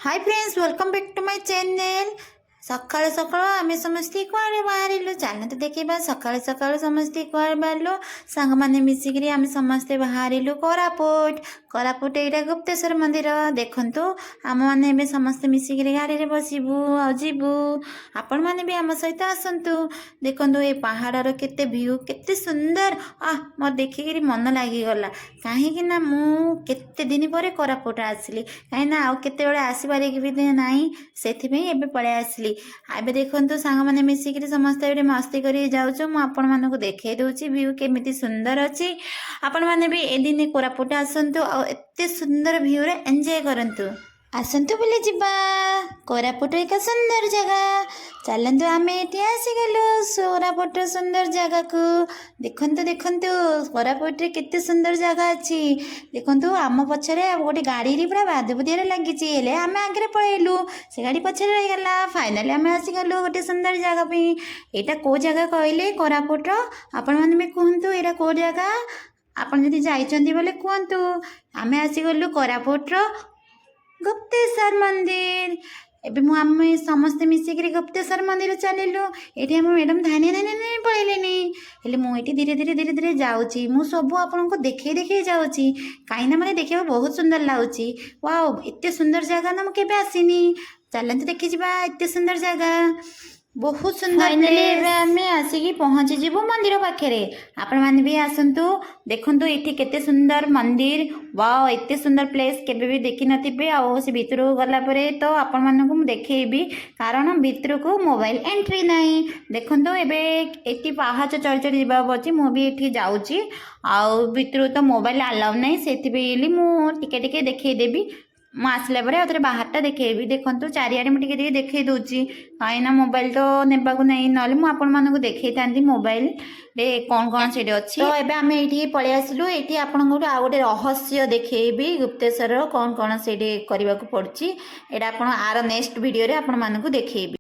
Hi friends, welcome back to my channel. सकाल सकाल आम समस्ते कुआड़े बाहर चलते देखा सकाल सकाल समस्ते कुआड़े बाहर सांग मैंने मिसिक आम समस्ते बाहर कोरापुट कोरापुट यहाँ गुप्तेश्वर मंदिर देखु आम मैंने समस्ते मिसिक गाड़ी में बसबू आबू आपण मैंने भी आम सहित आसतु देखु ये पहाड़र केते व्यू केते सुंदर मोर देखिक मन लगिगला कहीं मुझे दिन पर कोरापुट आसली कहीं आउ केते आसपारे भी ना से पलि आसली एबे देखंतु सांग माने मिसिक समस्त मस्ती करी जाऊँ आपण मानक देखे दूची व्यू केमिति सुंदर अच्छी आपण माने भी ए दिन कोरापुट आसतु एते सुंदर व्यू रे एंजॉय करंतु आसतु बोले जीवा कोरापुट एक सुंदर जगह चलतु आम ये आसीगलु कोरापुट सुंदर जगह को देखंतु देखंतु कोरापुट रे केते सुंदर जगह अच्छी देखंतु आम पछरे गोटे गाड़ी पूरा बादबुदिया लगी आम आगे पलैलु से गाड़ी पछरे रहीगला फाइनाली आम आसीगलु गोटे सुंदर जगह पे यहाँ कौ जगह कहले कोरापुट आपण मैंने कहतु यहाँ कौ जगह आपड़ जदि जाइछन्ति बोले कहतु आम आसीगलु कोरापुट गुप्तेश्वर मंदिर एबे आम समस्ते मिसिक गुप्तेश्वर मंदिर चलू ये आम मैडम धानी धानी पलैले हेले मुझे धीरे धीरे धीरे धीरे जाऊँगी मु सब आपन को देखे देखे जाऊँगी कहीं ना मतलब देखा बहुत सुंदर लगुच वाओ एत सुंदर जगह ना मुझे आसीनी चलते देखी जा एत सुंदर जगह बहुत सुंदर आम आसिक पहुँची जीवु मंदिर पाखे आपण मैंने भी आसतु देखु ये केते सुंदर मंदिर वाओ एते सुंदर प्लेस केबे भी देखी नथिबे आ से भितर गला परे तो आपण मानकु देखेबी कारण भितर को मोबाइल एंट्री नहीं देखु एबे एटी पहाच चढ़ी चढ़ी जावाक अच्छी मु भी ये जाऊँगी आउ भितर तो मोबाइल अलाउ नहीं से मुझे देखईदेवी मु आसला बाहरटा देखेबी देखु चारिआडे मुझे देखे दूची कहीं मोबाइल तो नेबाकू नहीं ना मुझे देखई था मोबाइल रे कौन कौन से अच्छी तो ये आम ये पलि आसलु ये आपन आउ गोटे रहस्य देखेबी गुप्तेश्वर कौन कौन से करने को पड़ी यहाँ आप आर नेक्स्ट वीडियो रे आपण मानकु देखेबी।